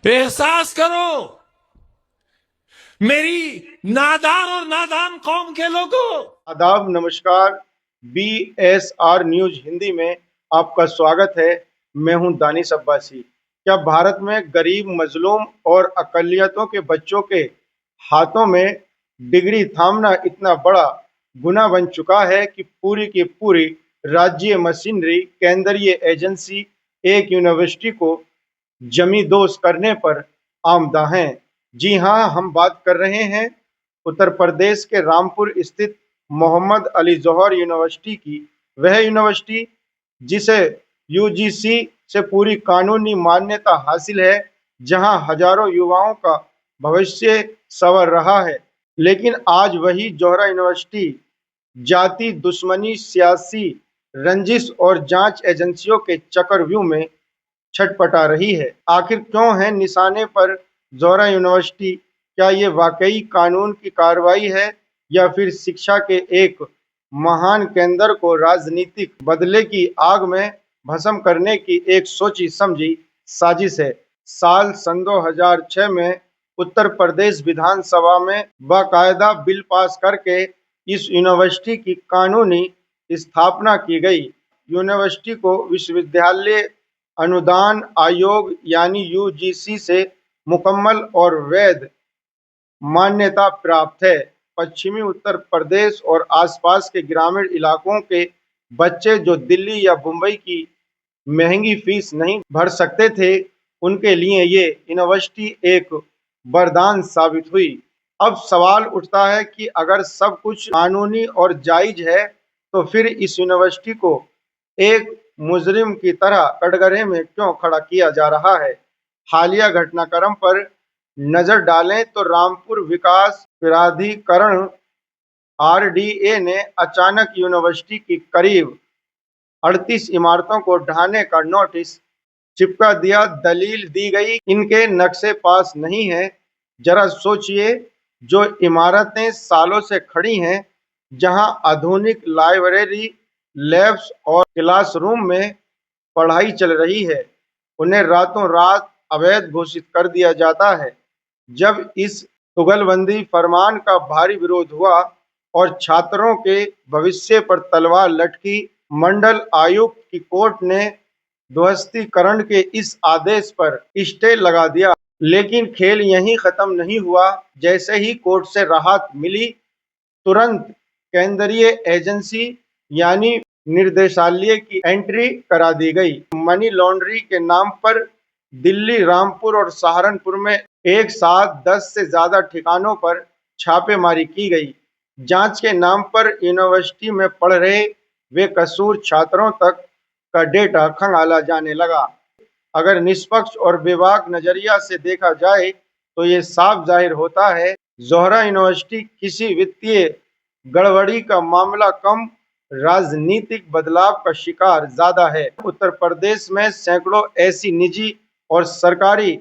एहसास करो मेरी नादान और नादान कौम के लोगों। आदाब, नमस्कार। BSR न्यूज हिंदी में आपका स्वागत है। मैं हूं दानिश अब्बासी। क्या भारत में गरीब, मजलूम और अकलियतों के बच्चों के हाथों में डिग्री थामना इतना बड़ा गुनाह बन चुका है कि पूरी की पूरी राज्य मशीनरी, केंद्रीय एजेंसी एक यूनिवर्सिटी को जमींदोज करने पर आमदा हैं? जी हां, हम बात कर रहे हैं उत्तर प्रदेश के रामपुर स्थित मोहम्मद अली जौहर यूनिवर्सिटी की। वह यूनिवर्सिटी जिसे यूजीसी से पूरी कानूनी मान्यता हासिल है, जहां हजारों युवाओं का भविष्य संवर रहा है। लेकिन आज वही जौहर यूनिवर्सिटी जाति दुश्मनी, सियासी रंजिश और जांच एजेंसियों के चक्रव्यूह में छटपटा रही है। आखिर क्यों है निशाने पर जौहर यूनिवर्सिटी? क्या ये वाकई कानून की कार्रवाई है या फिर शिक्षा के एक महान केंद्र को राजनीतिक बदले की आग में भस्म करने की एक सोची समझी साजिश है? साल सन 2006 में उत्तर प्रदेश विधानसभा में बाकायदा बिल पास करके इस यूनिवर्सिटी की कानूनी स्थापना की गई। यूनिवर्सिटी को विश्वविद्यालय अनुदान आयोग यानी यूजीसी से मुकम्मल और वैध मान्यता प्राप्त है। पश्चिमी उत्तर प्रदेश और आसपास के ग्रामीण इलाकों के बच्चे जो दिल्ली या मुंबई की महंगी फीस नहीं भर सकते थे, उनके लिए ये यूनिवर्सिटी एक वरदान साबित हुई। अब सवाल उठता है कि अगर सब कुछ कानूनी और जायज है, तो फिर इस यूनिवर्सिटी को एक मुजरिम की तरह कटघरे में क्यों खड़ा किया जा रहा है? हालिया घटनाक्रम पर नजर डालें तो रामपुर विकास प्राधिकरण RDA ने अचानक यूनिवर्सिटी की करीब 38 इमारतों को ढाने का नोटिस चिपका दिया। दलील दी गई, इनके नक्शे पास नहीं है। जरा सोचिए, जो इमारतें सालों से खड़ी हैं, जहां आधुनिक लाइब्रेरी, लैब्स और क्लासरूम में पढ़ाई चल रही है, उन्हें रातों रात अवैध घोषित कर दिया जाता है। जब इस तुगलबंदी फरमान का भारी विरोध हुआ और छात्रों के भविष्य पर तलवार लटकी, मंडल आयुक्त की कोर्ट ने ध्वस्तीकरण के इस आदेश पर स्टे लगा दिया। लेकिन खेल यहीं खत्म नहीं हुआ। जैसे ही कोर्ट से राहत मिली, तुरंत केंद्रीय एजेंसी यानी निर्देशालय की एंट्री करा दी गई। मनी लॉन्ड्री के नाम पर दिल्ली, रामपुर और सहारनपुर में एक साथ 10 से ज्यादा ठिकानों पर छापेमारी की गई। जांच के नाम पर यूनिवर्सिटी में पढ़ रहे बेकसूर छात्रों तक का डेटा खंगाला जाने लगा। अगर निष्पक्ष और बेबाक नजरिया से देखा जाए तो ये साफ जाहिर होता है, जौहर यूनिवर्सिटी किसी वित्तीय गड़बड़ी का मामला कम, राजनीतिक बदलाव का शिकार ज्यादा है। उत्तर प्रदेश में सैकड़ों ऐसी निजी और सरकारी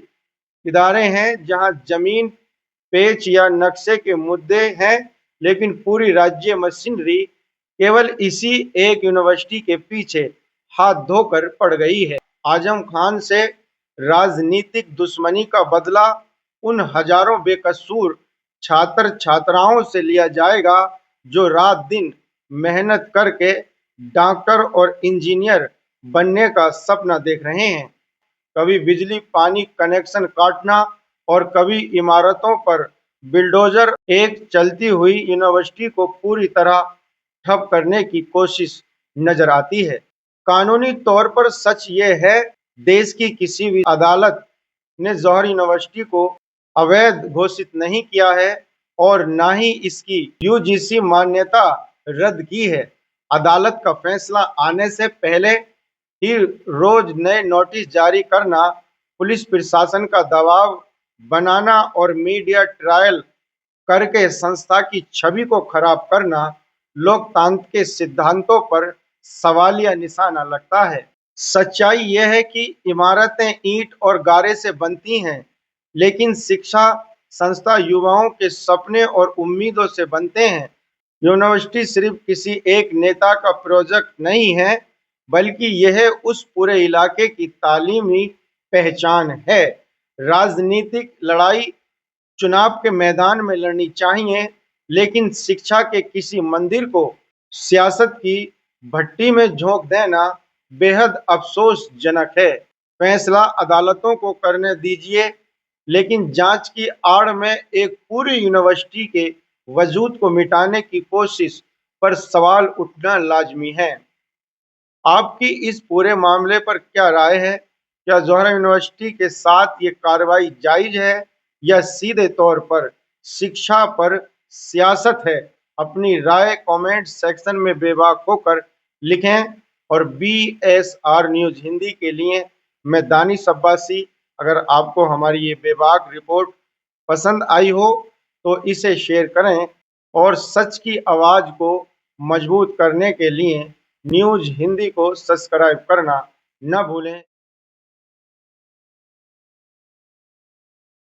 इदारे हैं जहां जमीन, पेच या नक्शे के मुद्दे हैं, लेकिन पूरी राज्य मशीनरी केवल इसी एक यूनिवर्सिटी के पीछे हाथ धोकर पड़ गई है। आजम खान से राजनीतिक दुश्मनी का बदला उन हजारों बेकसूर छात्र छात्राओं से लिया जाएगा जो रात दिन मेहनत करके डॉक्टर और इंजीनियर बनने का सपना देख रहे हैं। कभी बिजली पानी कनेक्शन काटना और कभी इमारतों पर बिल्डोजर एक चलती हुई यूनिवर्सिटी को पूरी तरह ठप करने की कोशिश नजर आती है। कानूनी तौर पर सच ये है, देश की किसी भी अदालत ने जौहर यूनिवर्सिटी को अवैध घोषित नहीं किया है और ना ही इसकी यूजीसी मान्यता रद्द की है। अदालत का फैसला आने से पहले ही रोज नए नोटिस जारी करना, पुलिस प्रशासन का दबाव बनाना और मीडिया ट्रायल करके संस्था की छवि को खराब करना लोकतंत्र के सिद्धांतों पर सवालिया निशाना लगता है। सच्चाई यह है कि इमारतें ईंट और गारे से बनती हैं, लेकिन शिक्षा संस्था युवाओं के सपने और उम्मीदों से बनते हैं। यूनिवर्सिटी सिर्फ किसी एक नेता का प्रोजेक्ट नहीं है, बल्कि यह उस पूरे इलाके की तालीमी पहचान है। राजनीतिक लड़ाई चुनाव के मैदान में लड़नी चाहिए, लेकिन शिक्षा के किसी मंदिर को सियासत की भट्टी में झोंक देना बेहद अफसोसजनक है। फैसला अदालतों को करने दीजिए, लेकिन जांच की आड़ में एक पूरी यूनिवर्सिटी के वजूद को मिटाने की कोशिश पर सवाल उठना लाजमी है। आपकी इस पूरे मामले पर क्या राय है? क्या जोहरा यूनिवर्सिटी के साथ ये कार्रवाई जायज है या सीधे तौर पर शिक्षा पर सियासत है? अपनी राय कमेंट सेक्शन में बेबाक होकर लिखें। और BSR न्यूज हिंदी के लिए मैं दानिश अब्बासी। अगर आपको हमारी ये बेबाक रिपोर्ट पसंद आई हो तो इसे शेयर करें और सच की आवाज को मजबूत करने के लिए न्यूज हिंदी को सब्सक्राइब करना न भूलें।